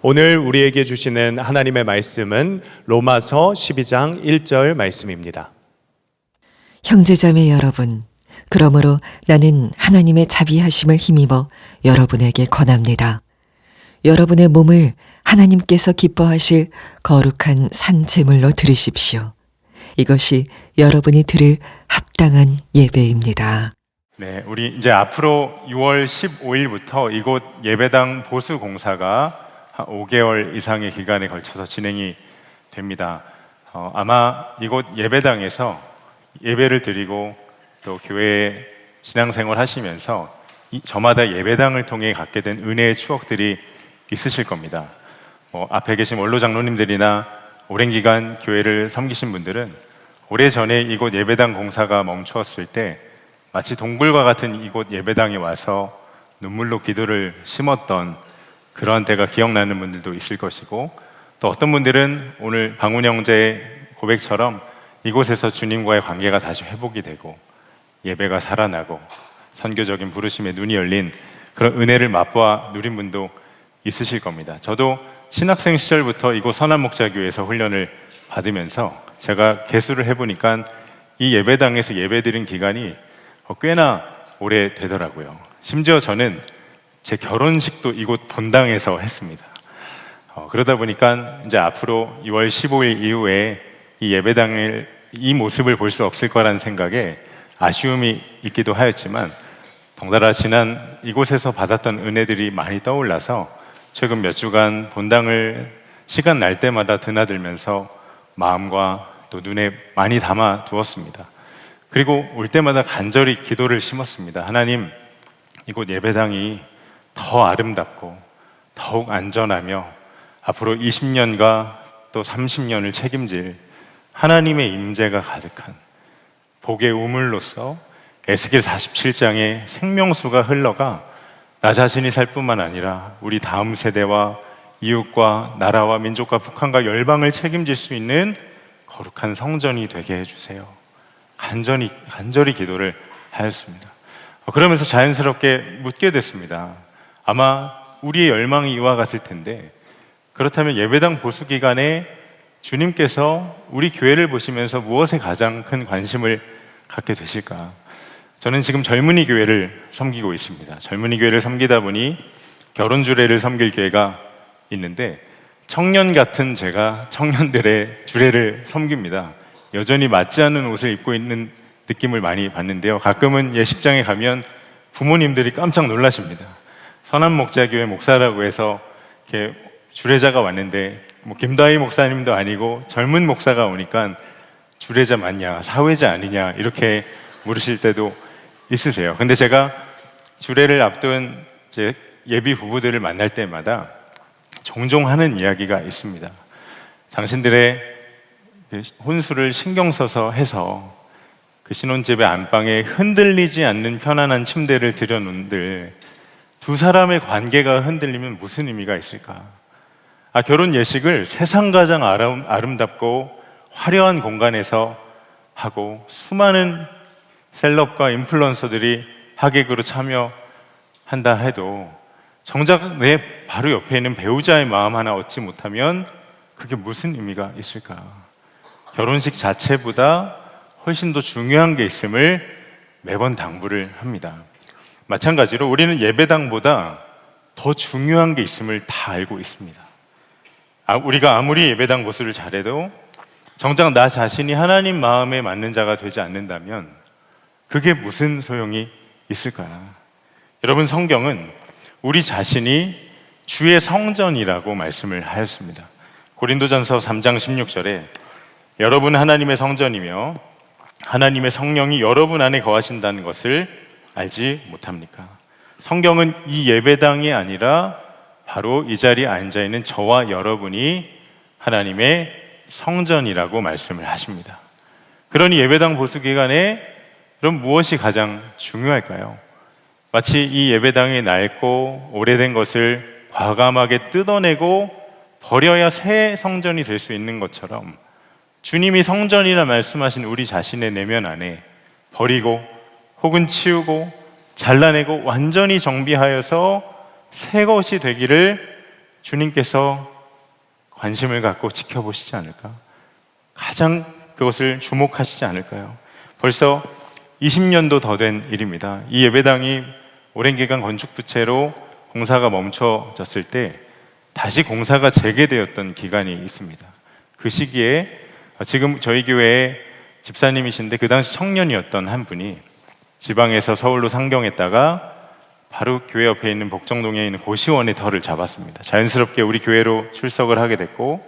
오늘 우리에게 주시는 하나님의 말씀은 로마서 12장 1절 말씀입니다. 형제자매 여러분, 그러므로 나는 하나님의 자비하심을 힘입어 여러분에게 권합니다. 여러분의 몸을 하나님께서 기뻐하실 거룩한 산 제물로 드리십시오. 이것이 여러분이 드릴 합당한 예배입니다. 네, 우리 이제 앞으로 6월 15일부터 이곳 예배당 보수 공사가 한 5개월 이상의 기간에 걸쳐서 진행이 됩니다. 아마 이곳 예배당에서 예배를 드리고 또 교회에 신앙생활 하시면서 저마다 예배당을 통해 갖게 된 은혜의 추억들이 있으실 겁니다. 앞에 계신 원로 장로님들이나 오랜 기간 교회를 섬기신 분들은 오래전에 이곳 예배당 공사가 멈추었을 때 마치 동굴과 같은 이곳 예배당에 와서 눈물로 기도를 심었던 그러한 때가 기억나는 분들도 있을 것이고, 또 어떤 분들은 오늘 방훈 형제의 고백처럼 이곳에서 주님과의 관계가 다시 회복이 되고 예배가 살아나고 선교적인 부르심에 눈이 열린 그런 은혜를 맛보아 누린 분도 있으실 겁니다. 저도 신학생 시절부터 이곳 선한목자교회에서 훈련을 받으면서 제가 계수를 해보니까 이 예배당에서 예배드린 기간이 꽤나 오래 되더라고요. 심지어 저는 제 결혼식도 이곳 본당에서 했습니다. 그러다 보니까 이제 앞으로 6월 15일 이후에 이 예배당을 이 모습을 볼 수 없을 거라는 생각에 아쉬움이 있기도 하였지만, 덩달아 지난 이곳에서 받았던 은혜들이 많이 떠올라서 최근 몇 주간 본당을 시간 날 때마다 드나들면서 마음과 또 눈에 많이 담아 두었습니다. 그리고 올 때마다 간절히 기도를 심었습니다. 하나님, 이곳 예배당이 더 아름답고 더욱 안전하며 앞으로 20년과 또 30년을 책임질 하나님의 임재가 가득한 복의 우물로서 에스겔 47장의 생명수가 흘러가 나 자신이 살 뿐만 아니라 우리 다음 세대와 이웃과 나라와 민족과 북한과 열방을 책임질 수 있는 거룩한 성전이 되게 해주세요. 간절히 기도를 하였습니다. 그러면서 자연스럽게 묻게 됐습니다. 아마 우리의 열망이 이와 같을 텐데, 그렇다면 예배당 보수 기간에 주님께서 우리 교회를 보시면서 무엇에 가장 큰 관심을 갖게 되실까? 저는 지금 젊은이 교회를 섬기고 있습니다. 젊은이 교회를 섬기다 보니 결혼 주례를 섬길 기회가 있는데, 청년 같은 제가 청년들의 주례를 섬깁니다. 여전히 맞지 않는 옷을 입고 있는 느낌을 많이 받는데요. 가끔은 예식장에 가면 부모님들이 깜짝 놀라십니다. 선한목자교회 목사라고 해서 이렇게 주례자가 왔는데 김다희 목사님도 아니고 젊은 목사가 오니까 주례자 맞냐, 사회자 아니냐 이렇게 물으실 때도 있으세요. 근데 제가 주례를 앞둔 이제 예비 부부들을 만날 때마다 종종 하는 이야기가 있습니다. 당신들의 혼수를 신경 써서 해서 그 신혼집의 안방에 흔들리지 않는 편안한 침대를 들여놓은들 두 사람의 관계가 흔들리면 무슨 의미가 있을까? 결혼 예식을 세상 가장 아름답고 화려한 공간에서 하고 수많은 셀럽과 인플루언서들이 하객으로 참여한다 해도 정작 내 바로 옆에 있는 배우자의 마음 하나 얻지 못하면 그게 무슨 의미가 있을까? 결혼식 자체보다 훨씬 더 중요한 게 있음을 매번 당부를 합니다. 마찬가지로 우리는 예배당보다 더 중요한 게 있음을 다 알고 있습니다. 우리가 아무리 예배당 보수를 잘해도 정작 나 자신이 하나님 마음에 맞는 자가 되지 않는다면 그게 무슨 소용이 있을까? 여러분, 성경은 우리 자신이 주의 성전이라고 말씀을 하였습니다. 고린도전서 3장 16절에 여러분 하나님의 성전이며 하나님의 성령이 여러분 안에 거하신다는 것을 알지 못합니까? 성경은 이 예배당이 아니라 바로 이 자리에 앉아있는 저와 여러분이 하나님의 성전이라고 말씀을 하십니다. 그러니 예배당 보수 기간에 그럼 무엇이 가장 중요할까요? 마치 이 예배당이 낡고 오래된 것을 과감하게 뜯어내고 버려야 새 성전이 될 수 있는 것처럼 주님이 성전이라 말씀하신 우리 자신의 내면 안에 버리고 혹은 치우고 잘라내고 완전히 정비하여서 새 것이 되기를 주님께서 관심을 갖고 지켜보시지 않을까? 가장 그것을 주목하시지 않을까요? 벌써 20년도 더 된 일입니다. 이 예배당이 오랜 기간 건축 부채로 공사가 멈춰졌을 때 다시 공사가 재개되었던 기간이 있습니다. 그 시기에 지금 저희 교회에 집사님이신데 그 당시 청년이었던 한 분이 지방에서 서울로 상경했다가 바로 교회 옆에 있는 복정동에 있는 고시원의 터를 잡았습니다. 자연스럽게 우리 교회로 출석을 하게 됐고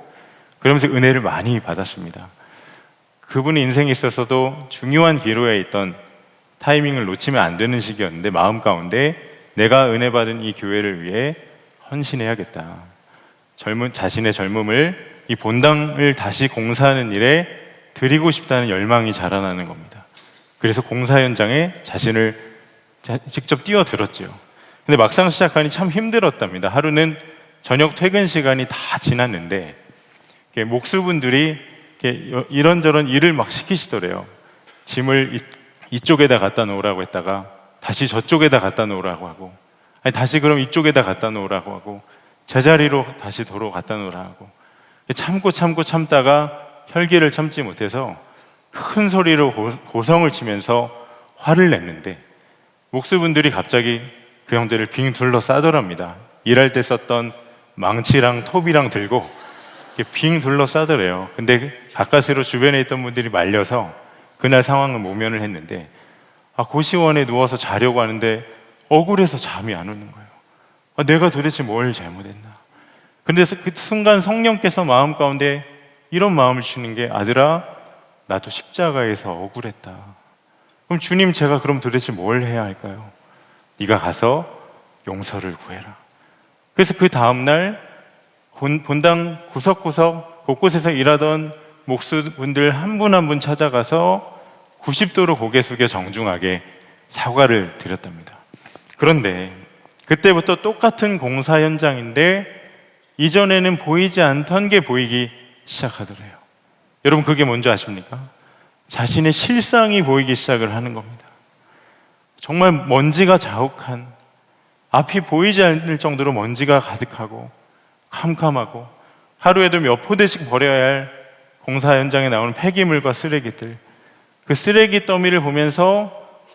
그러면서 은혜를 많이 받았습니다. 그분의 인생에 있어서도 중요한 기로에 있던 타이밍을 놓치면 안 되는 시기였는데 마음 가운데 내가 은혜 받은 이 교회를 위해 헌신해야겠다. 자신의 젊음을 이 본당을 다시 공사하는 일에 드리고 싶다는 열망이 자라나는 겁니다. 그래서 공사 현장에 자신을 직접 뛰어들었지요. 근데 막상 시작하니 참 힘들었답니다. 하루는 저녁 퇴근 시간이 다 지났는데 목수분들이 이런저런 일을 막 시키시더래요. 짐을 이쪽에다 갖다 놓으라고 했다가 다시 저쪽에다 갖다 놓으라고 하고, 아니 다시 그럼 이쪽에다 갖다 놓으라고 하고, 제자리로 다시 도로 갖다 놓으라고. 참다가 혈기를 참지 못해서 큰 소리로 고성을 치면서 화를 냈는데 목수분들이 갑자기 그 형제를 빙 둘러싸더랍니다. 일할 때 썼던 망치랑 톱이랑 들고 빙 둘러싸더래요. 근데 가까스로 주변에 있던 분들이 말려서 그날 상황을 모면을 했는데 고시원에 누워서 자려고 하는데 억울해서 잠이 안 오는 거예요. 내가 도대체 뭘 잘못했나. 근데 그 순간 성령께서 마음 가운데 이런 마음을 주는 게, 아들아 나도 십자가에서 억울했다. 그럼 주님, 제가 그럼 도대체 뭘 해야 할까요? 네가 가서 용서를 구해라. 그래서 그 다음날 본당 구석구석 곳곳에서 일하던 목수분들 한 분 한 분 찾아가서 90도로 고개 숙여 정중하게 사과를 드렸답니다. 그런데 그때부터 똑같은 공사 현장인데 이전에는 보이지 않던 게 보이기 시작하더래요. 여러분, 그게 뭔지 아십니까? 자신의 실상이 보이기 시작을 하는 겁니다. 정말 먼지가 자욱한, 앞이 보이지 않을 정도로 먼지가 가득하고 캄캄하고 하루에도 몇 포대씩 버려야 할 공사 현장에 나오는 폐기물과 쓰레기들, 그 쓰레기 더미를 보면서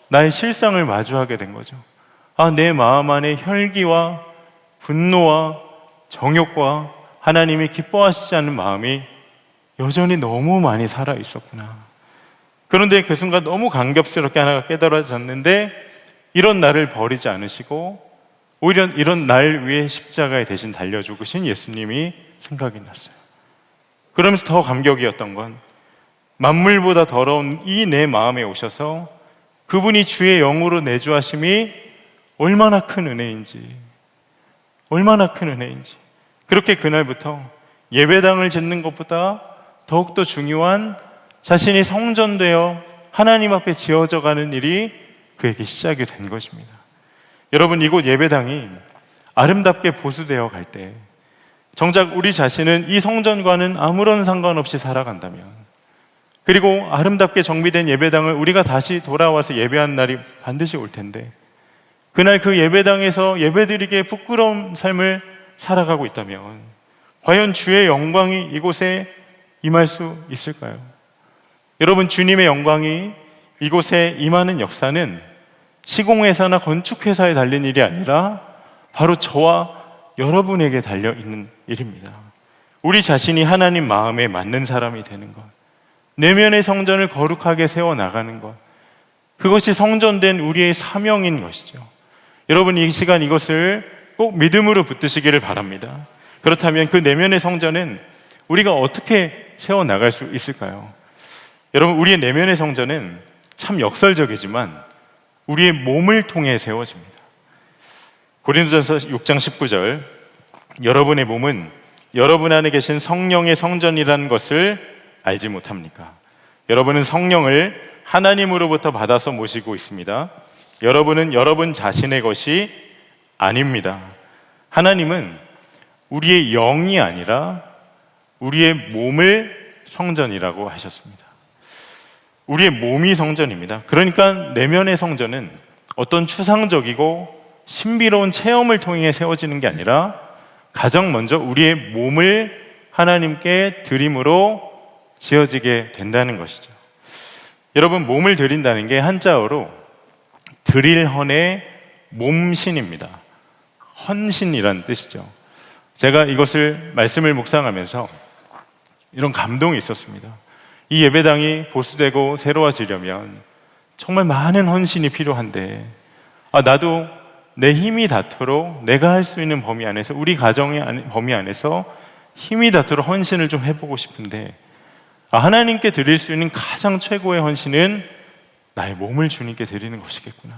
나의 실상을 마주하게 된 거죠. 내 마음 안에 혈기와 분노와 정욕과 하나님이 기뻐하시지 않는 마음이 여전히 너무 많이 살아 있었구나. 그런데 그 순간 너무 감격스럽게 하나가 깨달아졌는데, 이런 나를 버리지 않으시고 오히려 이런 날 위해 십자가에 대신 달려 죽으신 예수님이 생각이 났어요. 그러면서 더 감격이었던 건 만물보다 더러운 이 내 마음에 오셔서 그분이 주의 영으로 내주하심이 얼마나 큰 은혜인지, 얼마나 큰 은혜인지. 그렇게 그날부터 예배당을 짓는 것보다 더욱더 중요한 자신이 성전되어 하나님 앞에 지어져 가는 일이 그에게 시작이 된 것입니다. 여러분, 이곳 예배당이 아름답게 보수되어 갈 때 정작 우리 자신은 이 성전과는 아무런 상관없이 살아간다면, 그리고 아름답게 정비된 예배당을 우리가 다시 돌아와서 예배한 날이 반드시 올 텐데, 그날 그 예배당에서 예배드리기에 부끄러운 삶을 살아가고 있다면 과연 주의 영광이 이곳에 임할 수 있을까요? 여러분, 주님의 영광이 이곳에 임하는 역사는 시공회사나 건축회사에 달린 일이 아니라 바로 저와 여러분에게 달려있는 일입니다. 우리 자신이 하나님 마음에 맞는 사람이 되는 것, 내면의 성전을 거룩하게 세워나가는 것, 그것이 성전된 우리의 사명인 것이죠. 여러분, 이 시간 이것을 꼭 믿음으로 붙드시기를 바랍니다. 그렇다면 그 내면의 성전은 우리가 어떻게 세워나갈 수 있을까요? 여러분, 우리의 내면의 성전은 참 역설적이지만 우리의 몸을 통해 세워집니다. 고린도전서 6장 19절, 여러분의 몸은 여러분 안에 계신 성령의 성전이라는 것을 알지 못합니까? 여러분은 성령을 하나님으로부터 받아서 모시고 있습니다. 여러분은 여러분 자신의 것이 아닙니다. 하나님은 우리의 영이 아니라 우리의 몸을 성전이라고 하셨습니다. 우리의 몸이 성전입니다. 그러니까 내면의 성전은 어떤 추상적이고 신비로운 체험을 통해 세워지는 게 아니라 가장 먼저 우리의 몸을 하나님께 드림으로 지어지게 된다는 것이죠. 여러분, 몸을 드린다는 게 한자어로 드릴헌의 몸신입니다. 헌신이라는 뜻이죠. 제가 이것을 말씀을 묵상하면서 이런 감동이 있었습니다. 이 예배당이 보수되고 새로워지려면 정말 많은 헌신이 필요한데, 나도 내 힘이 닿도록 내가 할 수 있는 범위 안에서, 우리 가정의 범위 안에서 힘이 닿도록 헌신을 좀 해보고 싶은데, 하나님께 드릴 수 있는 가장 최고의 헌신은 나의 몸을 주님께 드리는 것이겠구나.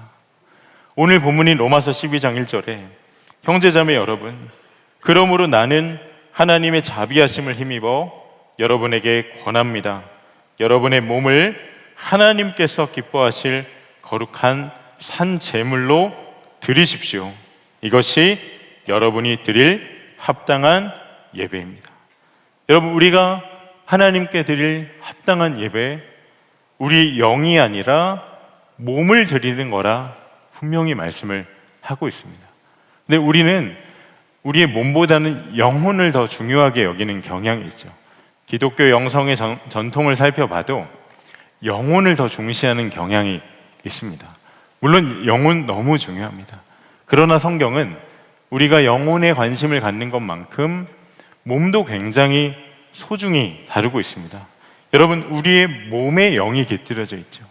오늘 본문인 로마서 12장 1절에 형제자매 여러분, 그러므로 나는 하나님의 자비하심을 힘입어 여러분에게 권합니다. 여러분의 몸을 하나님께서 기뻐하실 거룩한 산 제물로 드리십시오. 이것이 여러분이 드릴 합당한 예배입니다. 여러분, 우리가 하나님께 드릴 합당한 예배, 우리 영이 아니라 몸을 드리는 거라 분명히 말씀을 하고 있습니다. 근데 우리는 우리의 몸보다는 영혼을 더 중요하게 여기는 경향이 있죠. 기독교 영성의 전통을 살펴봐도 영혼을 더 중시하는 경향이 있습니다. 물론 영혼 너무 중요합니다. 그러나 성경은 우리가 영혼에 관심을 갖는 것만큼 몸도 굉장히 소중히 다루고 있습니다. 여러분, 우리의 몸에 영이 깃들여져 있죠.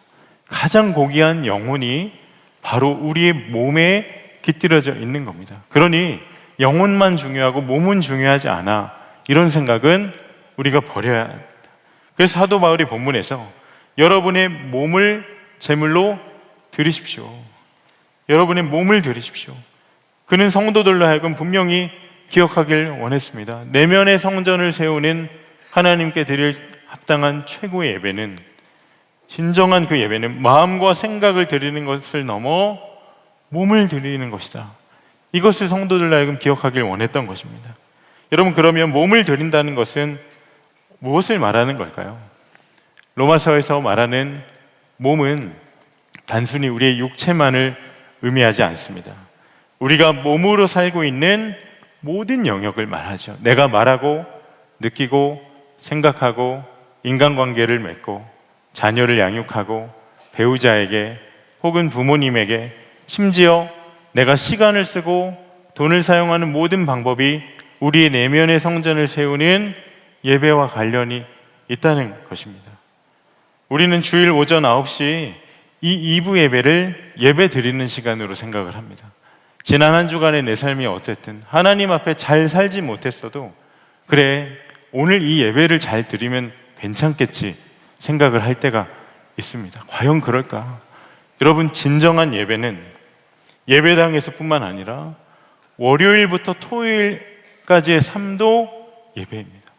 가장 고귀한 영혼이 바로 우리의 몸에 깃들여져 있는 겁니다. 그러니 영혼만 중요하고 몸은 중요하지 않아, 이런 생각은 우리가 버려야 합니다. 그래서 사도 바울이 본문에서 여러분의 몸을 제물로 드리십시오. 여러분의 몸을 드리십시오. 그는 성도들로 하여금 분명히 기억하길 원했습니다. 내면의 성전을 세우는 하나님께 드릴 합당한 최고의 예배는, 진정한 그 예배는 마음과 생각을 드리는 것을 넘어 몸을 드리는 것이다. 이것을 성도들로 하여금 기억하길 원했던 것입니다. 여러분, 그러면 몸을 드린다는 것은 무엇을 말하는 걸까요? 로마서에서 말하는 몸은 단순히 우리의 육체만을 의미하지 않습니다. 우리가 몸으로 살고 있는 모든 영역을 말하죠. 내가 말하고 느끼고 생각하고 인간관계를 맺고 자녀를 양육하고 배우자에게 혹은 부모님에게, 심지어 내가 시간을 쓰고 돈을 사용하는 모든 방법이 우리의 내면의 성전을 세우는 예배와 관련이 있다는 것입니다. 우리는 주일 오전 9시 이 2부 예배를 예배 드리는 시간으로 생각을 합니다. 지난 한 주간의 내 삶이 어쨌든 하나님 앞에 잘 살지 못했어도, 그래, 오늘 이 예배를 잘 드리면 괜찮겠지 생각을 할 때가 있습니다. 과연 그럴까? 여러분, 진정한 예배는 예배당에서뿐만 아니라 월요일부터 토요일까지의 삶도 예배입니다.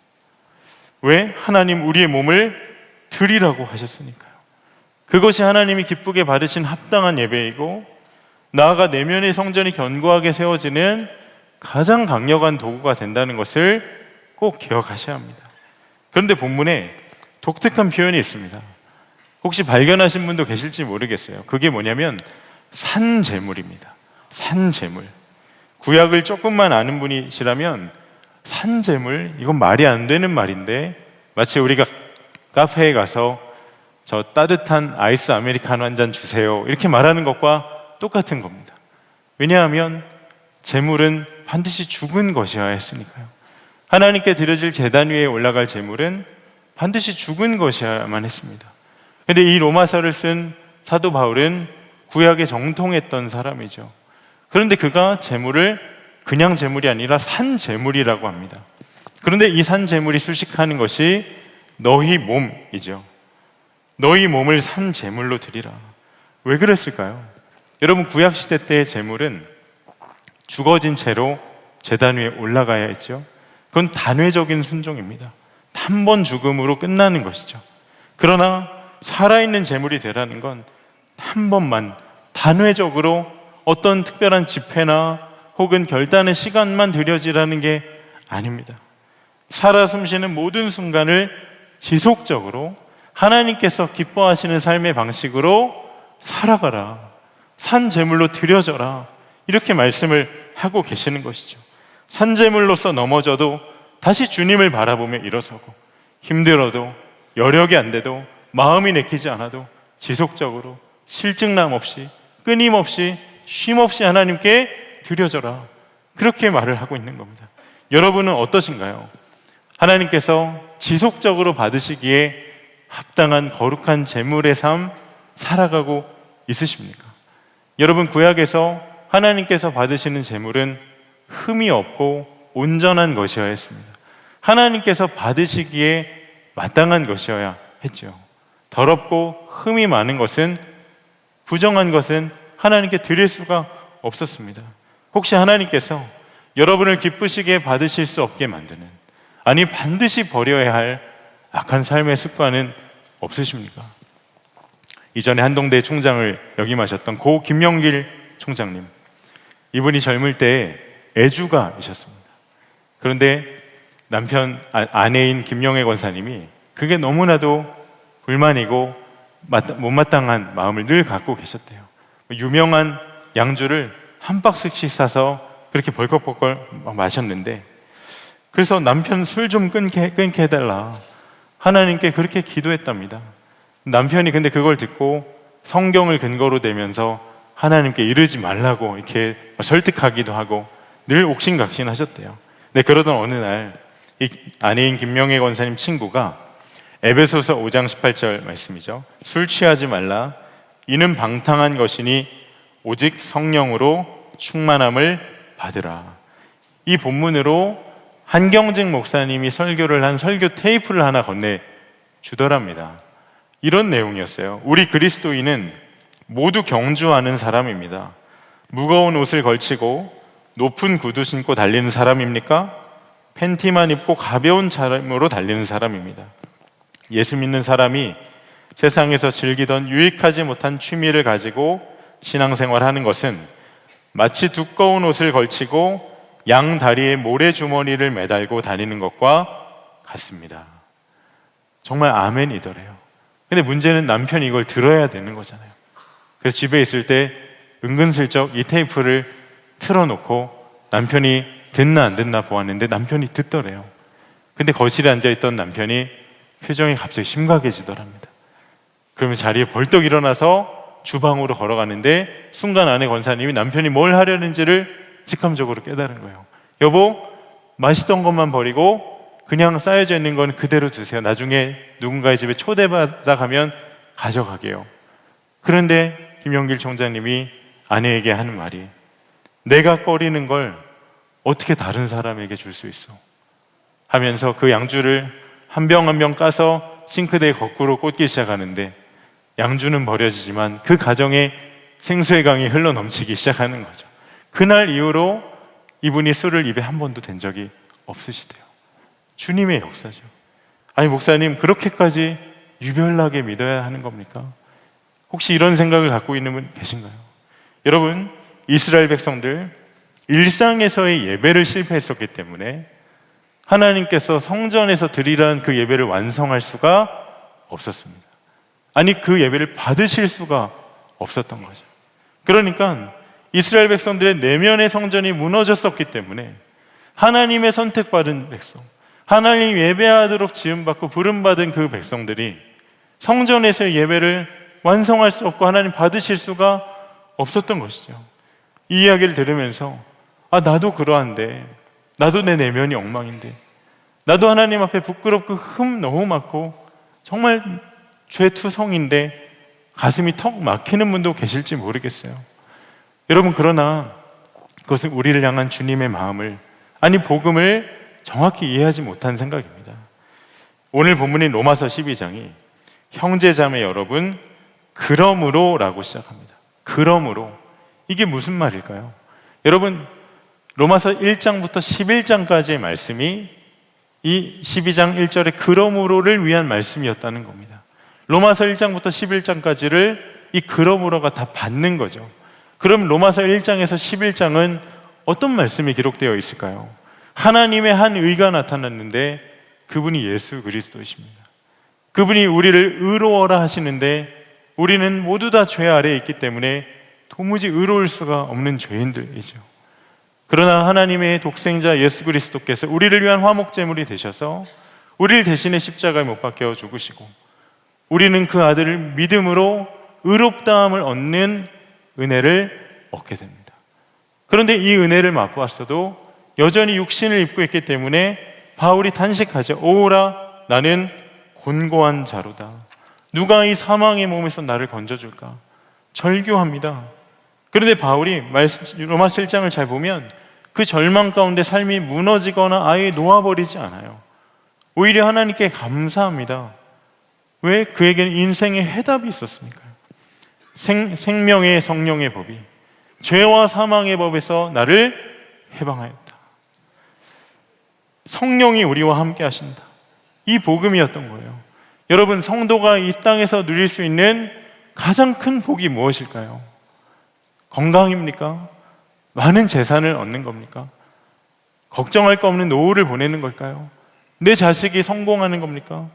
왜? 하나님 우리의 몸을 드리라고 하셨으니까요. 그것이 하나님이 기쁘게 받으신 합당한 예배이고, 나아가 내면의 성전이 견고하게 세워지는 가장 강력한 도구가 된다는 것을 꼭 기억하셔야 합니다. 그런데 본문에 독특한 표현이 있습니다. 혹시 발견하신 분도 계실지 모르겠어요. 그게 뭐냐면 산제물입니다. 산제물. 구약을 조금만 아는 분이시라면 산제물, 이건 말이 안 되는 말인데, 마치 우리가 카페에 가서 저 따뜻한 아이스 아메리카노 한 잔 주세요 이렇게 말하는 것과 똑같은 겁니다. 왜냐하면 제물은 반드시 죽은 것이어야 했으니까요. 하나님께 드려질 제단 위에 올라갈 제물은 반드시 죽은 것이어야만 했습니다. 그런데 이 로마서를 쓴 사도 바울은 구약에 정통했던 사람이죠. 그런데 그가 제물을 그냥 제물이 아니라 산 제물이라고 합니다. 그런데 이 산 제물이 수식하는 것이 너희 몸이죠. 너희 몸을 산 제물로 드리라. 왜 그랬을까요? 여러분, 구약시대 때의 제물은 죽어진 채로 제단 위에 올라가야 했죠. 그건 단회적인 순종입니다. 한 번 죽음으로 끝나는 것이죠. 그러나 살아있는 제물이 되라는 건 한 번만 단회적으로 어떤 특별한 집회나 혹은 결단의 시간만 드려지라는 게 아닙니다. 살아 숨쉬는 모든 순간을 지속적으로 하나님께서 기뻐하시는 삶의 방식으로 살아가라, 산 제물로 드려져라, 이렇게 말씀을 하고 계시는 것이죠. 산재물로서 넘어져도 다시 주님을 바라보며 일어서고, 힘들어도 여력이 안 돼도 마음이 내키지 않아도 지속적으로 실증남 없이 끊임없이 쉼없이 하나님께 드려져라, 그렇게 말을 하고 있는 겁니다. 여러분은 어떠신가요? 하나님께서 지속적으로 받으시기에 합당한 거룩한 제물의 삶 살아가고 있으십니까? 여러분, 구약에서 하나님께서 받으시는 제물은 흠이 없고 온전한 것이어야 했습니다. 하나님께서 받으시기에 마땅한 것이어야 했죠. 더럽고 흠이 많은 것은, 부정한 것은 하나님께 드릴 수가 없었습니다. 혹시 하나님께서 여러분을 기쁘시게 받으실 수 없게 만드는, 아니 반드시 버려야 할 악한 삶의 습관은 없으십니까? 이전에 한동대 총장을 역임하셨던 고 김영길 총장님, 이분이 젊을 때 애주가이셨습니다. 그런데 남편 아내인 김영애 권사님이 그게 너무나도 불만이고 못마땅한 마음을 늘 갖고 계셨대요. 유명한 양주를 한 박스씩 사서 그렇게 벌컥벌컥 마셨는데, 그래서 남편 술 좀 끊게 해달라 하나님께 그렇게 기도했답니다. 남편이 근데 그걸 듣고 성경을 근거로 대면서 하나님께 이르지 말라고 이렇게 설득하기도 하고 늘 옥신각신 하셨대요. 근데 그러던 어느 날 이 아내인 김명애 권사님 친구가 에베소서 5장 18절 말씀이죠. 술 취하지 말라, 이는 방탕한 것이니 오직 성령으로 충만함을 받으라. 이 본문으로 한경직 목사님이 설교를 한 설교 테이프를 하나 건네주더랍니다. 이런 내용이었어요. 우리 그리스도인은 모두 경주하는 사람입니다. 무거운 옷을 걸치고 높은 구두 신고 달리는 사람입니까? 팬티만 입고 가벼운 자람으로 달리는 사람입니다. 예수 믿는 사람이 세상에서 즐기던 유익하지 못한 취미를 가지고 신앙생활하는 것은 마치 두꺼운 옷을 걸치고 양 다리에 모래주머니를 매달고 다니는 것과 같습니다. 정말 아멘이더래요. 근데 문제는 남편이 이걸 들어야 되는 거잖아요. 그래서 집에 있을 때 은근슬쩍 이 테이프를 틀어놓고 남편이 듣나 안 듣나 보았는데 남편이 듣더래요. 근데 거실에 앉아있던 남편이 표정이 갑자기 심각해지더랍니다. 그러면 자리에 벌떡 일어나서 주방으로 걸어가는데 순간 아내 권사님이 남편이 뭘 하려는지를 직감적으로 깨달은 거예요. 여보, 맛있던 것만 버리고 그냥 쌓여져 있는 건 그대로 두세요. 나중에 누군가의 집에 초대받아 가면 가져가게요. 그런데 김영길 총장님이 아내에게 하는 말이, 내가 꺼리는 걸 어떻게 다른 사람에게 줄 수 있어? 하면서 그 양주를 한 병 한 병 까서 싱크대에 거꾸로 꽂기 시작하는데, 양주는 버려지지만 그 가정에 생수의 강이 흘러 넘치기 시작하는 거죠. 그날 이후로 이분이 술을 입에 한 번도 댄 적이 없으시대요. 주님의 역사죠. 아니 목사님, 그렇게까지 유별나게 믿어야 하는 겁니까? 혹시 이런 생각을 갖고 있는 분 계신가요? 여러분, 이스라엘 백성들 일상에서의 예배를 실패했었기 때문에 하나님께서 성전에서 드리라는 그 예배를 완성할 수가 없었습니다. 아니 그 예배를 받으실 수가 없었던 거죠. 그러니까 이스라엘 백성들의 내면의 성전이 무너졌었기 때문에 하나님의 선택받은 백성, 하나님 예배하도록 지음받고 부름받은 그 백성들이 성전에서의 예배를 완성할 수 없고 하나님 받으실 수가 없었던 것이죠. 이 이야기를 들으면서 나도 그러한데, 나도 내 내면이 엉망인데, 나도 하나님 앞에 부끄럽고 흠 너무 많고 정말 죄투성인데 가슴이 턱 막히는 분도 계실지 모르겠어요. 여러분, 그러나 그것은 우리를 향한 주님의 마음을, 아니 복음을 정확히 이해하지 못한 생각입니다. 오늘 본문인 로마서 12장이 형제자매 여러분 그러므로 라고 시작합니다. 그러므로, 이게 무슨 말일까요? 여러분, 로마서 1장부터 11장까지의 말씀이 이 12장 1절의 그러므로를 위한 말씀이었다는 겁니다. 로마서 1장부터 11장까지를 이 그러므로가 다 받는 거죠. 그럼 로마서 1장에서 11장은 어떤 말씀이 기록되어 있을까요? 하나님의 한 의가 나타났는데 그분이 예수 그리스도이십니다. 그분이 우리를 의로워라 하시는데 우리는 모두 다 죄 아래에 있기 때문에 도무지 의로울 수가 없는 죄인들이죠. 그러나 하나님의 독생자 예수 그리스도께서 우리를 위한 화목제물이 되셔서 우리를 대신에 십자가에 못 박혀 죽으시고 우리는 그 아들을 믿음으로 의롭다함을 얻는 은혜를 얻게 됩니다. 그런데 이 은혜를 맛보았어도 여전히 육신을 입고 있기 때문에 바울이 단식하죠. 오라 나는 곤고한 자로다. 누가 이 사망의 몸에서 나를 건져줄까? 절규합니다. 그런데 바울이 로마 7장을 잘 보면 그 절망 가운데 삶이 무너지거나 아예 놓아버리지 않아요. 오히려 하나님께 감사합니다. 왜? 그에게는 인생의 해답이 있었으니까요. 생명의 성령의 법이 죄와 사망의 법에서 나를 해방하였다. 성령이 우리와 함께 하신다. 이 복음이었던 거예요. 여러분, 성도가 이 땅에서 누릴 수 있는 가장 큰 복이 무엇일까요? 건강입니까? 많은 재산을 얻는 겁니까? 걱정할 거 없는 노후를 보내는 걸까요? 내 자식이 성공하는 겁니까?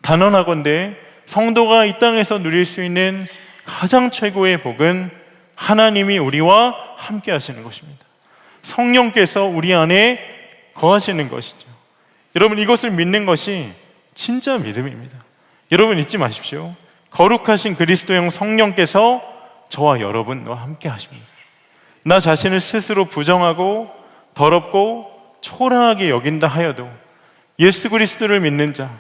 단언하건대 성도가 이 땅에서 누릴 수 있는 가장 최고의 복은 하나님이 우리와 함께 하시는 것입니다. 성령께서 우리 안에 거하시는 것이죠. 여러분, 이것을 믿는 것이 진짜 믿음입니다. 여러분, 잊지 마십시오. 거룩하신 그리스도형 성령께서 저와 여러분과 함께 하십니다. 나 자신을 스스로 부정하고 더럽고 초라하게 여긴다 하여도 예수 그리스도를 믿는 자,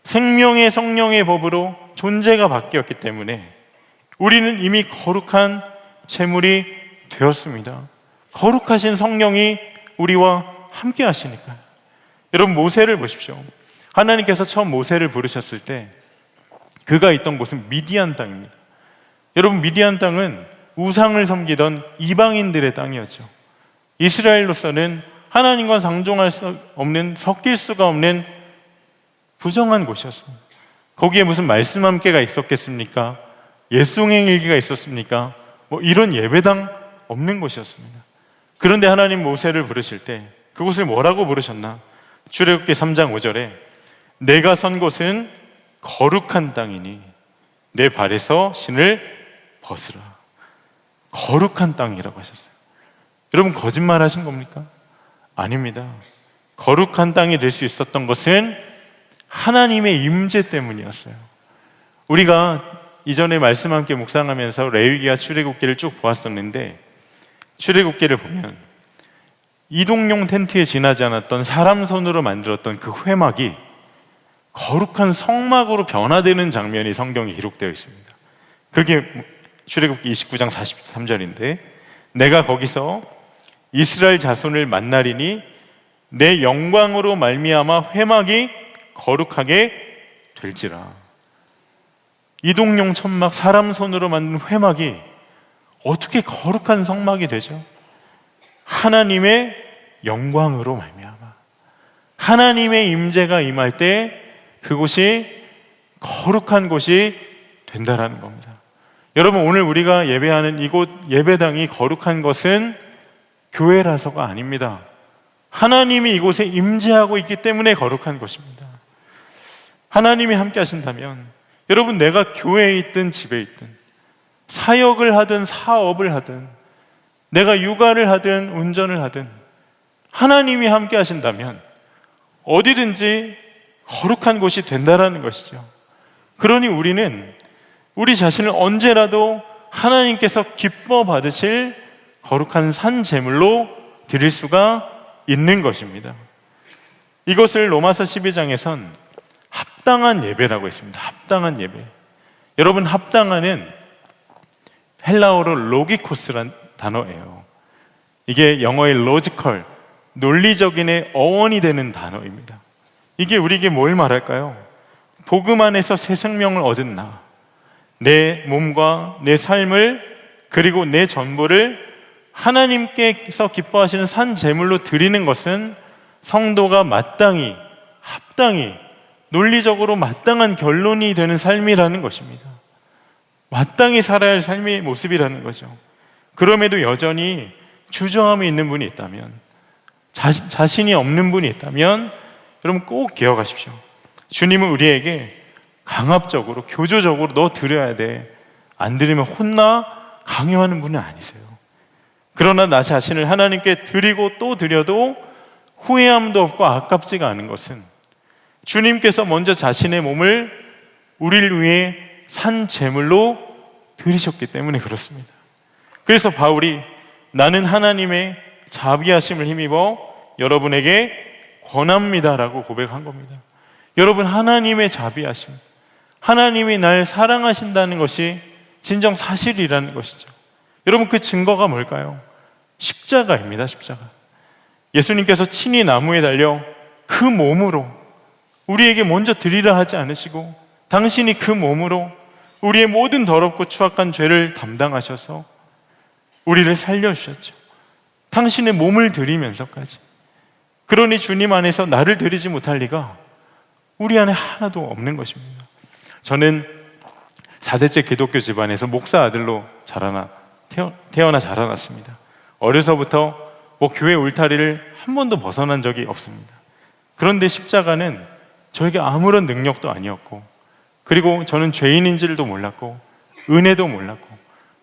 생명의 성령의 법으로 존재가 바뀌었기 때문에 우리는 이미 거룩한 제물이 되었습니다. 거룩하신 성령이 우리와 함께 하시니까요. 여러분, 모세를 보십시오. 하나님께서 처음 모세를 부르셨을 때 그가 있던 곳은 미디안 땅입니다. 여러분, 미디안 땅은 우상을 섬기던 이방인들의 땅이었죠. 이스라엘로서는 하나님과 상종할 수 없는, 섞일 수가 없는 부정한 곳이었습니다. 거기에 무슨 말씀 함께가 있었겠습니까? 예송행 일기가 있었습니까? 이런 예배당 없는 곳이었습니다. 그런데 하나님 모세를 부르실 때 그곳을 뭐라고 부르셨나? 출애굽기 3장 5절에 내가 선 곳은 거룩한 땅이니 내 발에서 신을 벗으라. 거룩한 땅이라고 하셨어요. 여러분, 거짓말 하신 겁니까? 아닙니다. 거룩한 땅이 될 수 있었던 것은 하나님의 임재 때문이었어요. 우리가 이전에 말씀 함께 묵상하면서 레위기와 출애굽기를 쭉 보았었는데, 출애굽기를 보면 이동용 텐트에 지나지 않았던 사람 손으로 만들었던 그 회막이 거룩한 성막으로 변화되는 장면이 성경에 기록되어 있습니다. 그게 출애굽기 29장 43절인데 내가 거기서 이스라엘 자손을 만나리니 내 영광으로 말미암아 회막이 거룩하게 될지라. 이동용 천막, 사람 손으로 만든 회막이 어떻게 거룩한 성막이 되죠? 하나님의 영광으로 말미암아 하나님의 임재가 임할 때 그곳이 거룩한 곳이 된다라는 겁니다. 여러분, 오늘 우리가 예배하는 이곳 예배당이 거룩한 것은 교회라서가 아닙니다. 하나님이 이곳에 임재하고 있기 때문에 거룩한 것입니다. 하나님이 함께 하신다면, 여러분, 내가 교회에 있든 집에 있든 사역을 하든 사업을 하든 내가 육아를 하든 운전을 하든 하나님이 함께 하신다면 어디든지 거룩한 곳이 된다라는 것이죠. 그러니 우리는 우리 자신을 언제라도 하나님께서 기뻐 받으실 거룩한 산 제물로 드릴 수가 있는 것입니다. 이것을 로마서 12장에선 합당한 예배라고 했습니다. 합당한 예배. 여러분, 합당한은 헬라어로 로기코스란 단어예요. 이게 영어의 로지컬, 논리적인의 어원이 되는 단어입니다. 이게 우리에게 뭘 말할까요? 복음 안에서 새 생명을 얻은 나, 내 몸과 내 삶을 그리고 내 전부를 하나님께서 기뻐하시는 산 제물로 드리는 것은 성도가 마땅히, 합당히, 논리적으로 마땅한 결론이 되는 삶이라는 것입니다. 마땅히 살아야 할 삶의 모습이라는 거죠. 그럼에도 여전히 주저함이 있는 분이 있다면, 자신이 없는 분이 있다면 여러분 꼭 기억하십시오. 주님은 우리에게 강압적으로, 교조적으로 너 드려야 돼, 안 드리면 혼나, 강요하는 분은 아니세요. 그러나 나 자신을 하나님께 드리고 또 드려도 후회함도 없고 아깝지가 않은 것은 주님께서 먼저 자신의 몸을 우리를 위해 산 제물로 드리셨기 때문에 그렇습니다. 그래서 바울이 나는 하나님의 자비하심을 힘입어 여러분에게 권합니다라고 고백한 겁니다. 여러분, 하나님의 자비하심, 하나님이 날 사랑하신다는 것이 진정 사실이라는 것이죠. 여러분, 그 증거가 뭘까요? 십자가입니다. 십자가. 예수님께서 친히 나무에 달려 그 몸으로 우리에게 먼저 드리라 하지 않으시고 당신이 그 몸으로 우리의 모든 더럽고 추악한 죄를 담당하셔서 우리를 살려주셨죠. 당신의 몸을 드리면서까지. 그러니 주님 안에서 나를 드리지 못할 리가 우리 안에 하나도 없는 것입니다. 저는 4대째 기독교 집안에서 목사 아들로 태어나 자라났습니다. 어려서부터 교회 울타리를 한 번도 벗어난 적이 없습니다. 그런데 십자가는 저에게 아무런 능력도 아니었고, 그리고 저는 죄인인지도 몰랐고 은혜도 몰랐고,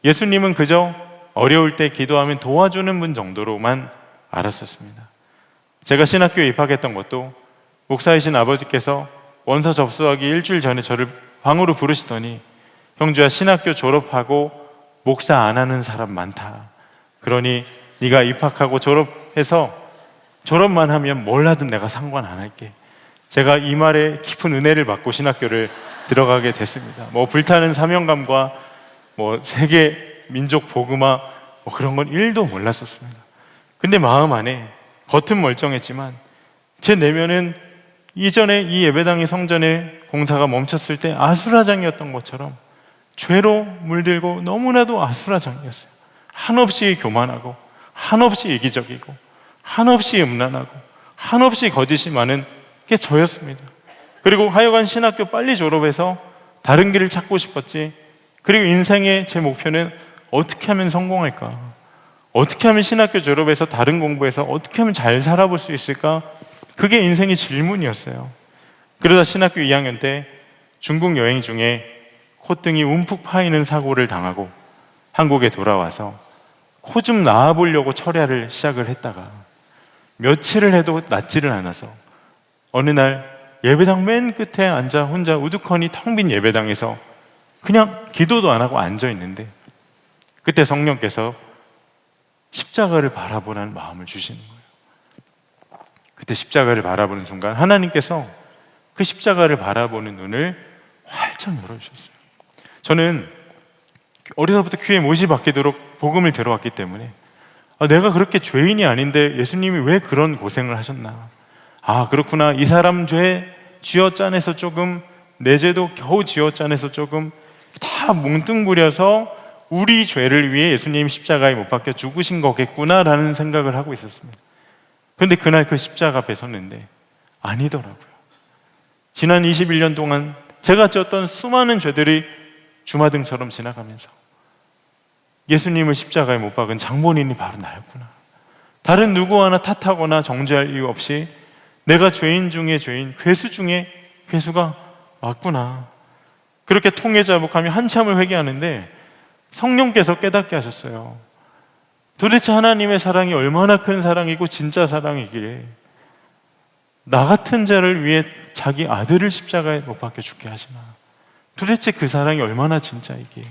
예수님은 그저 어려울 때 기도하면 도와주는 분 정도로만 알았었습니다. 제가 신학교에 입학했던 것도 목사이신 아버지께서 원서 접수하기 일주일 전에 저를 방으로 부르시더니 형주야, 신학교 졸업하고 목사 안 하는 사람 많다. 그러니 네가 입학하고 졸업해서 졸업만 하면 뭘 하든 내가 상관 안 할게. 제가 이 말에 깊은 은혜를 받고 신학교를 들어가게 됐습니다. 불타는 사명감과 세계 민족 복음화 그런 건 1도 몰랐었습니다. 근데 마음 안에 겉은 멀쩡했지만 제 내면은 이전에 이 예배당의 성전의 공사가 멈췄을 때 아수라장이었던 것처럼 죄로 물들고 너무나도 아수라장이었어요. 한없이 교만하고 한없이 이기적이고 한없이 음란하고 한없이 거짓이 많은 게 저였습니다. 그리고 하여간 신학교 빨리 졸업해서 다른 길을 찾고 싶었지, 그리고 인생의 제 목표는 어떻게 하면 성공할까, 어떻게 하면 신학교 졸업해서 다른 공부해서 어떻게 하면 잘 살아볼 수 있을까, 그게 인생의 질문이었어요. 그러다 신학교 2학년 때 중국 여행 중에 콧등이 움푹 파이는 사고를 당하고 한국에 돌아와서 코 좀 나아보려고 철야를 시작을 했다가 며칠을 해도 낫지를 않아서 어느 날 예배당 맨 끝에 앉아 혼자 우두커니 텅 빈 예배당에서 그냥 기도도 안 하고 앉아 있는데 그때 성령께서 십자가를 바라보라는 마음을 주시는 거예요. 그때 십자가를 바라보는 순간 하나님께서 그 십자가를 바라보는 눈을 활짝 열어주셨어요. 저는 어려서부터 귀에 못이 박히도록 복음을 들어왔기 때문에 내가 그렇게 죄인이 아닌데 예수님이 왜 그런 고생을 하셨나, 그렇구나, 이 사람 죄 쥐어짜내서 조금, 내 죄도 겨우 쥐어짜내서 조금, 다 뭉뚱그려서 우리 죄를 위해 예수님 십자가에 못 박혀 죽으신 거겠구나라는 생각을 하고 있었습니다. 그런데 그날 그 십자가 앞에 섰는데 아니더라고요. 지난 21년 동안 제가 지었던 수많은 죄들이 주마등처럼 지나가면서 예수님을 십자가에 못 박은 장본인이 바로 나였구나. 다른 누구 하나 탓하거나 정죄할 이유 없이 내가 죄인 중에 죄인, 괴수 중에 괴수가 맞구나. 그렇게 통회자복하며 한참을 회개하는데 성령께서 깨닫게 하셨어요. 도대체 하나님의 사랑이 얼마나 큰 사랑이고 진짜 사랑이기에 나 같은 자를 위해 자기 아들을 십자가에 못 박혀 죽게 하시나. 도대체 그 사랑이 얼마나 진짜이기에.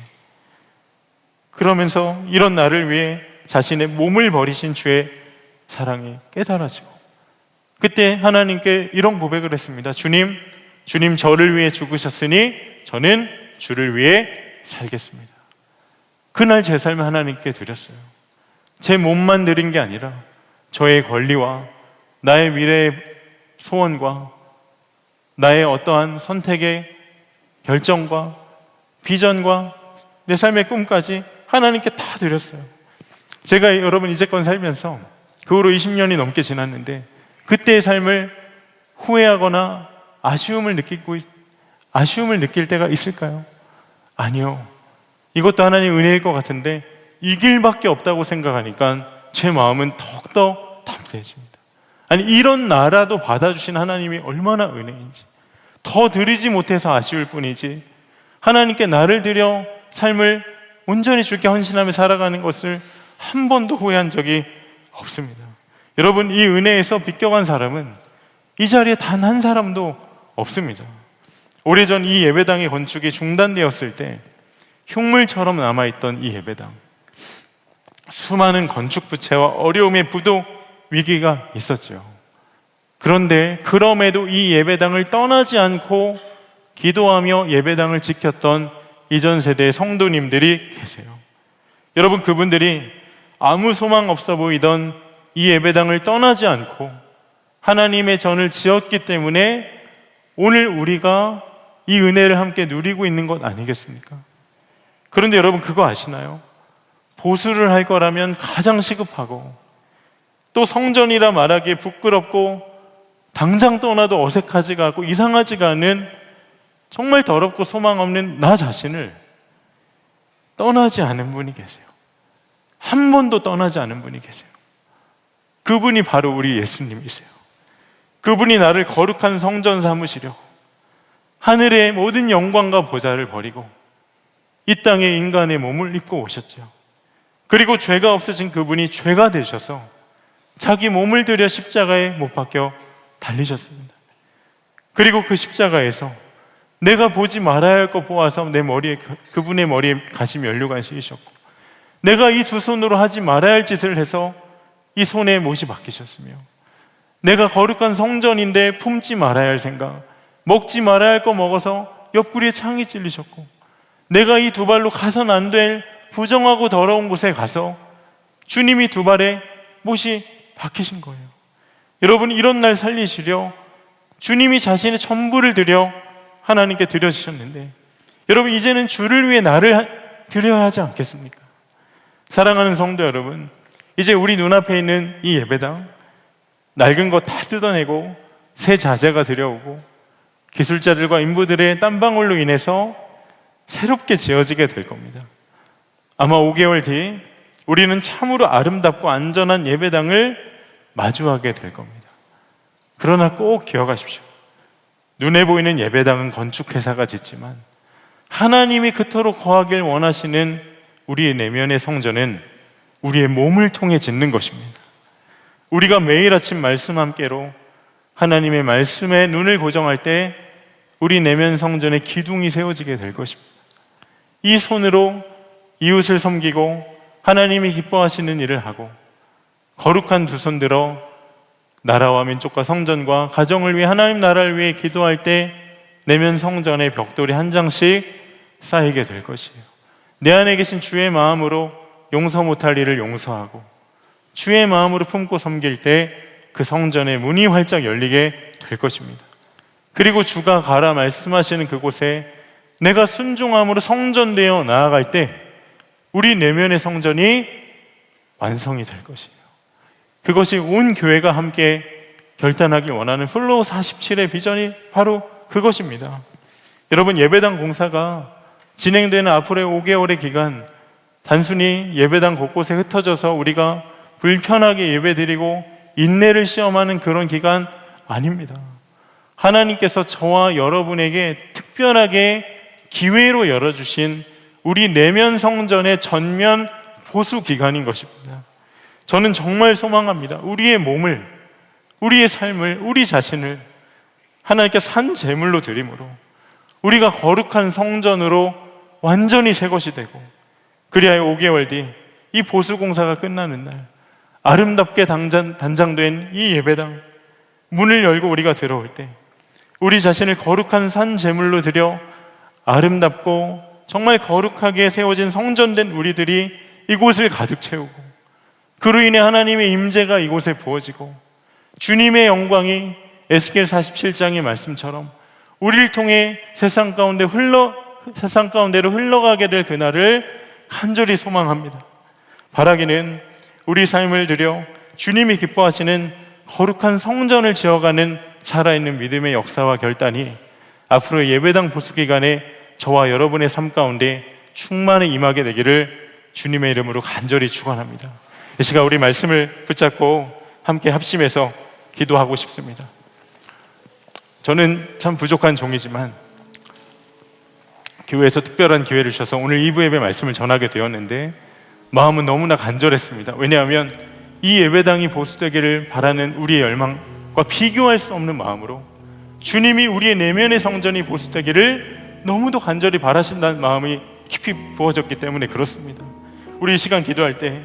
그러면서 이런 나를 위해 자신의 몸을 버리신 주의 사랑이 깨달아지고 그때 하나님께 이런 고백을 했습니다. 주님 저를 위해 죽으셨으니 저는 주를 위해 살겠습니다. 그날 제 삶을 하나님께 드렸어요. 제 몸만 드린 게 아니라 저의 권리와 나의 미래의 소원과 나의 어떠한 선택의 결정과 비전과 내 삶의 꿈까지 하나님께 다 드렸어요. 제가 여러분 이제껏 살면서 그 후로 20년이 넘게 지났는데 그때의 삶을 후회하거나 아쉬움을 느낄 때가 있을까요? 아니요. 이것도 하나님의 은혜일 것 같은데 이 길밖에 없다고 생각하니까 제 마음은 더욱더 담대해집니다. 아니, 이런 나라도 받아주신 하나님이 얼마나 은혜인지, 더 드리지 못해서 아쉬울 뿐이지 하나님께 나를 드려 삶을 온전히 주께 헌신하며 살아가는 것을 한 번도 후회한 적이 없습니다. 여러분, 이 은혜에서 비껴간 사람은 이 자리에 단 한 사람도 없습니다. 오래전 이 예배당의 건축이 중단되었을 때 흉물처럼 남아있던 이 예배당, 수많은 건축 부채와 어려움의 부도 위기가 있었죠. 그런데 그럼에도 이 예배당을 떠나지 않고 기도하며 예배당을 지켰던 이전 세대의 성도님들이 계세요. 여러분, 그분들이 아무 소망 없어 보이던 이 예배당을 떠나지 않고 하나님의 전을 지었기 때문에 오늘 우리가 이 은혜를 함께 누리고 있는 것 아니겠습니까? 그런데 여러분, 그거 아시나요? 보수를 할 거라면 가장 시급하고 또 성전이라 말하기에 부끄럽고 당장 떠나도 어색하지가 않고 이상하지가 않은 정말 더럽고 소망 없는 나 자신을 떠나지 않은 분이 계세요. 한 번도 떠나지 않은 분이 계세요. 그분이 바로 우리 예수님이세요. 그분이 나를 거룩한 성전 삼으시려고 하늘의 모든 영광과 보좌를 버리고 이 땅에 인간의 몸을 입고 오셨죠. 그리고 죄가 없으신 그분이 죄가 되셔서 자기 몸을 들여 십자가에 못 박혀 달리셨습니다. 그리고 그 십자가에서 내가 보지 말아야 할 거 보아서 내 머리에, 그분의 머리에 가시 연료가 씌우셨고, 내가 이 두 손으로 하지 말아야 할 짓을 해서 이 손에 못이 박히셨으며, 내가 거룩한 성전인데 품지 말아야 할 생각, 먹지 말아야 할 거 먹어서 옆구리에 창이 찔리셨고, 내가 이 두 발로 가선 안 될 부정하고 더러운 곳에 가서 주님이 두 발에 못이 박히신 거예요. 여러분, 이런 날 살리시려 주님이 자신의 전부를 드려 하나님께 드려주셨는데, 여러분, 이제는 주를 위해 나를 드려야 하지 않겠습니까? 사랑하는 성도 여러분, 이제 우리 눈앞에 있는 이 예배당, 낡은 거 다 뜯어내고 새 자재가 들여오고 기술자들과 인부들의 땀방울로 인해서 새롭게 지어지게 될 겁니다. 아마 5개월 뒤 우리는 참으로 아름답고 안전한 예배당을 마주하게 될 겁니다. 그러나 꼭 기억하십시오. 눈에 보이는 예배당은 건축회사가 짓지만 하나님이 그토록 거하길 원하시는 우리의 내면의 성전은 우리의 몸을 통해 짓는 것입니다. 우리가 매일 아침 말씀 함께로 하나님의 말씀에 눈을 고정할 때 우리 내면 성전의 기둥이 세워지게 될 것입니다. 이 손으로 이웃을 섬기고 하나님이 기뻐하시는 일을 하고 거룩한 두 손 들어 나라와 민족과 성전과 가정을 위해, 하나님 나라를 위해 기도할 때 내면 성전의 벽돌이 한 장씩 쌓이게 될 것이에요. 내 안에 계신 주의 마음으로 용서 못할 일을 용서하고 주의 마음으로 품고 섬길 때 그 성전의 문이 활짝 열리게 될 것입니다. 그리고 주가 가라 말씀하시는 그곳에 내가 순종함으로 성전되어 나아갈 때 우리 내면의 성전이 완성이 될 것이에요. 그것이 온 교회가 함께 결단하길 원하는 플로우 47의 비전이 바로 그것입니다. 여러분, 예배당 공사가 진행되는 앞으로의 5개월의 기간, 단순히 예배당 곳곳에 흩어져서 우리가 불편하게 예배드리고 인내를 시험하는 그런 기간 아닙니다. 하나님께서 저와 여러분에게 특별하게 기회로 열어주신 우리 내면 성전의 전면 보수 기간인 것입니다. 저는 정말 소망합니다. 우리의 몸을, 우리의 삶을, 우리 자신을 하나님께 산 제물로 드림으로 우리가 거룩한 성전으로 완전히 새 것이 되고, 그리하여 5개월 뒤 이 보수 공사가 끝나는 날 아름답게 단장된 이 예배당 문을 열고 우리가 들어올 때 우리 자신을 거룩한 산 제물로 드려 아름답고 정말 거룩하게 세워진 성전된 우리들이 이곳을 가득 채우고, 그로 인해 하나님의 임재가 이곳에 부어지고 주님의 영광이 에스겔 47장의 말씀처럼 우리를 통해 세상 가운데로 흘러가게 될 그날을 간절히 소망합니다. 바라기는 우리 삶을 들여 주님이 기뻐하시는 거룩한 성전을 지어가는 살아있는 믿음의 역사와 결단이 앞으로의 예배당 보수 기간에 저와 여러분의 삶 가운데 충만히 임하게 되기를 주님의 이름으로 간절히 축원합니다. 이 시간 우리 말씀을 붙잡고 함께 합심해서 기도하고 싶습니다. 저는 참 부족한 종이지만 교회에서 특별한 기회를 주셔서 오늘 2부 예배 말씀을 전하게 되었는데, 마음은 너무나 간절했습니다. 왜냐하면 이 예배당이 보수되기를 바라는 우리의 열망과 비교할 수 없는 마음으로 주님이 우리의 내면의 성전이 보수되기를 너무도 간절히 바라신다는 마음이 깊이 부어졌기 때문에 그렇습니다. 우리 이 시간 기도할 때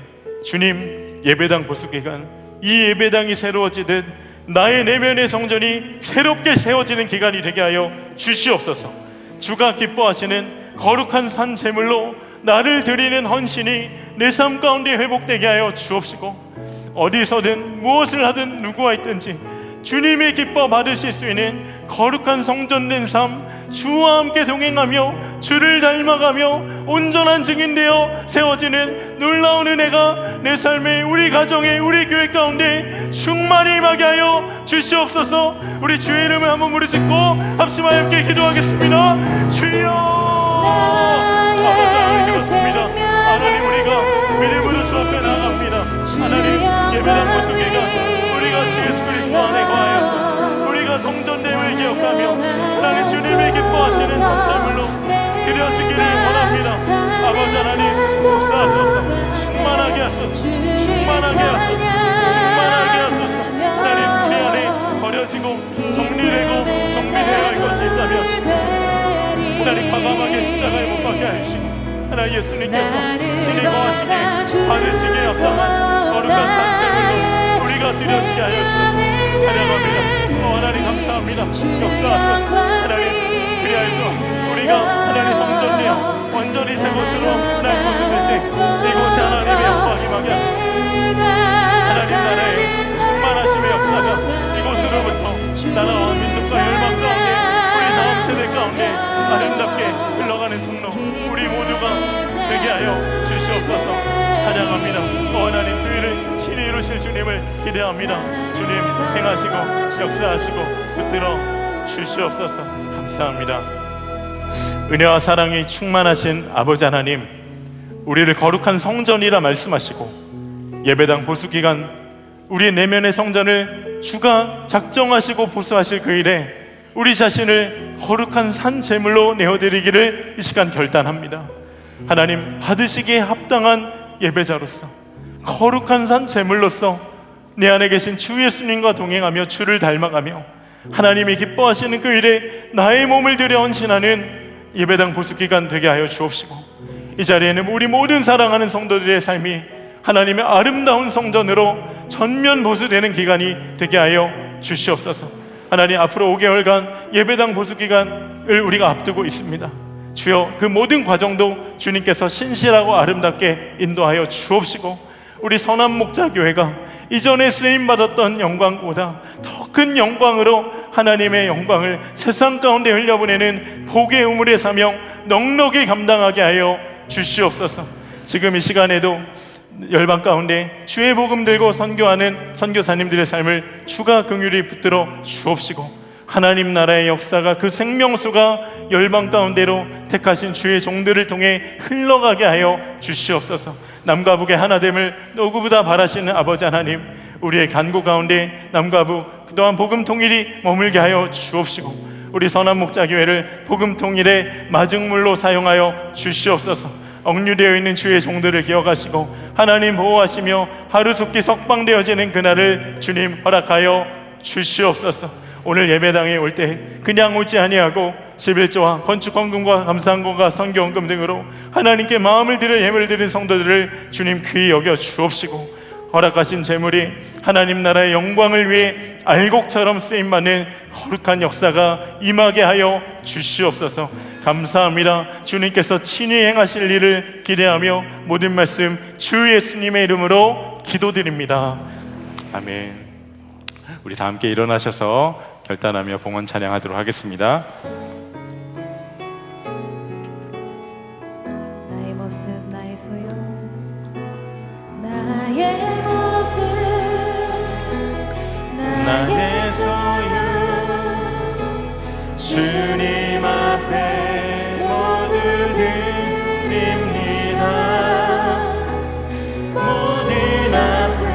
주님, 예배당 보수기간, 이 예배당이 새로워지듯 나의 내면의 성전이 새롭게 세워지는 기간이 되게 하여 주시옵소서. 주가 기뻐하시는 거룩한 산 제물로 나를 드리는 헌신이 내 삶 가운데 회복되게 하여 주옵시고, 어디서든 무엇을 하든 누구와 있든지 주님이 기뻐 받으실 수 있는 거룩한 성전된 삶, 주와 함께 동행하며 주를 닮아가며 온전한 증인 되어 세워지는 놀라운 은혜가 내 삶에, 우리 가정에, 우리 교회 가운데 충만히 임하게 하여 주시옵소서. 우리 주의 이름을 한번 부르짖고 합심하여 함께 기도하겠습니다. 주여, 아버지 하나님 그렇습니다. 하나님, 우리가 믿음으로 주 앞에 나아갑니다. 하나님, 예배당 모습이가 우리가 주 예수 그리스도 안에 거하여서 우리가 성전됨을 기억하며 하나님 주님이 기뻐하시는 성제물로 드려지기를 원합니다. 아버지 하나님, 역사하소서. 충만하게 하소서. 충만하게 하소서. 충만하게 하소서. 하나님, 우리 안에 버려지고 정리되고 정비되어야 할 것이 있다면 하나님 과감하게 십자가에 못 박게 하시고, 하나님 예수님께서 진리 거하시기에 받으시기에 합당한 거룩한 산제물로 우리가 드려지게 하여 주소서. 찬양합니다. 하나님 감사합니다. 역사하소서. 하나님, 그리하여서 우리가 하나님 성전이여 완전히 새 것으로 하나님 모습일 때 이곳에 하나님의 영광이 임하게 하시고, 하나님 나라의 충만하심의 역사가 이곳으로부터 나라와 민족과 열방 가운데, 우리 다음 세대 가운데 아름답게 흘러가는 통로, 우리 모두가 되게 하여 주시옵소서. 찬양합니다. 하나님, 그 일을 친히 이루실 주님을 기대합니다. 주님 행하시고 역사하시고 붙들어 주시옵소서. 감사합니다. 은혜와 사랑이 충만하신 아버지 하나님, 우리를 거룩한 성전이라 말씀하시고 예배당 보수기간 우리의 내면의 성전을 주가 작정하시고 보수하실 그 일에 우리 자신을 거룩한 산 제물로 내어드리기를 이 시간 결단합니다. 하나님, 받으시기에 합당한 예배자로서, 거룩한 산 제물로서 내 안에 계신 주 예수님과 동행하며 주를 닮아가며 하나님이 기뻐하시는 그 일에 나의 몸을 들여 헌신하는 예배당 보수기간 되게 하여 주옵시고, 이 자리에는 우리 모든 사랑하는 성도들의 삶이 하나님의 아름다운 성전으로 전면 보수되는 기간이 되게 하여 주시옵소서. 하나님, 앞으로 5개월간 예배당 보수기간을 우리가 앞두고 있습니다. 주여, 그 모든 과정도 주님께서 신실하고 아름답게 인도하여 주옵시고, 우리 선한목자교회가 이전에 쓰임받았던 영광보다 더 큰 영광으로 하나님의 영광을 세상 가운데 흘려보내는 복의 우물의 사명 넉넉히 감당하게 하여 주시옵소서. 지금 이 시간에도 열방 가운데 주의 복음 들고 선교하는 선교사님들의 삶을 주가 긍휼히 붙들어 주옵시고, 하나님 나라의 역사가, 그 생명수가 열방 가운데로 택하신 주의 종들을 통해 흘러가게 하여 주시옵소서. 남과 북의 하나됨을 누구보다 바라시는 아버지 하나님, 우리의 간구 가운데 남과 북 또한 복음 통일이 머물게 하여 주옵시고, 우리 선한목자교회를 복음 통일의 마중물로 사용하여 주시옵소서. 억류되어 있는 주의 종들을 기억하시고 하나님 보호하시며 하루속히 석방되어지는 그날을 주님 허락하여 주시옵소서. 오늘 예배당에 올 때 그냥 오지 아니하고 11조와 건축헌금과 감사헌금과 선교헌금 등으로 하나님께 마음을 들여 예물을 드린 성도들을 주님 귀히 여겨 주옵시고, 허락하신 재물이 하나님 나라의 영광을 위해 알곡처럼 쓰임받는 거룩한 역사가 임하게 하여 주시옵소서. 감사합니다. 주님께서 친히 행하실 일을 기대하며 모든 말씀 주 예수님의 이름으로 기도드립니다. 아멘. 우리 다 함께 일어나셔서 결단하며 봉헌 찬양하도록 하겠습니다. 나의 모습 나의 소유 나의 모습 나의 소유 주님 앞에 모두 드립니다. 모든 아픔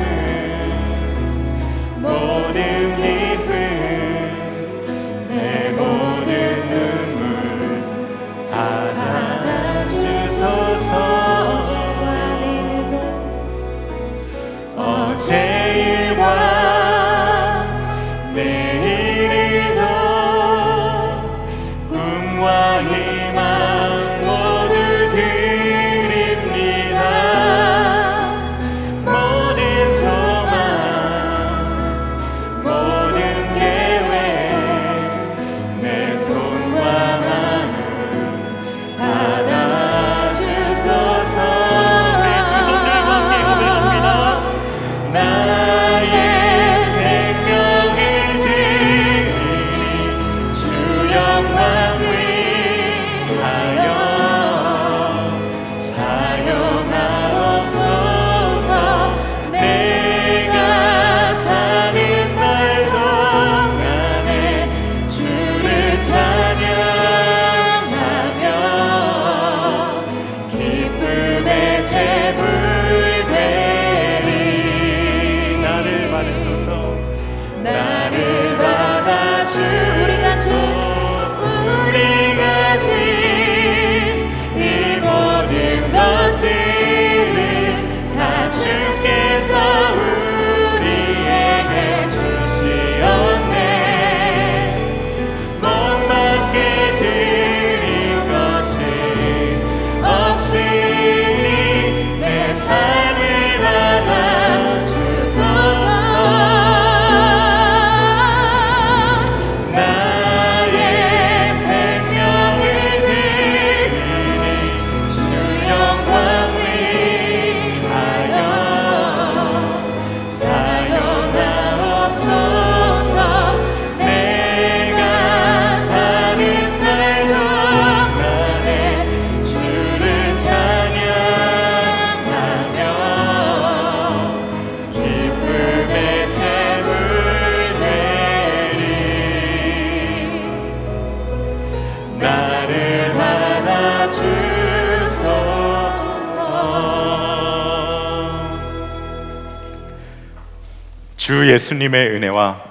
모든 기쁨 내 모든 눈물 받아주소서. 주와 내 주 예수님의 은혜와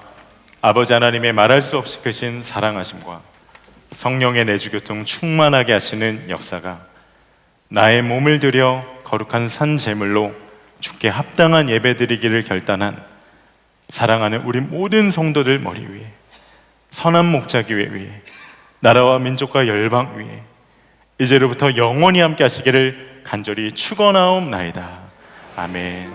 아버지 하나님의 말할 수 없이 크신 사랑하심과 성령의 내주교통 충만하게 하시는 역사가 나의 몸을 들여 거룩한 산 제물로 주께 합당한 예배드리기를 결단한 사랑하는 우리 모든 성도들 머리 위에, 선한 목자교회 위에, 나라와 민족과 열방 위에 이제로부터 영원히 함께 하시기를 간절히 축원하옵나이다. 아멘.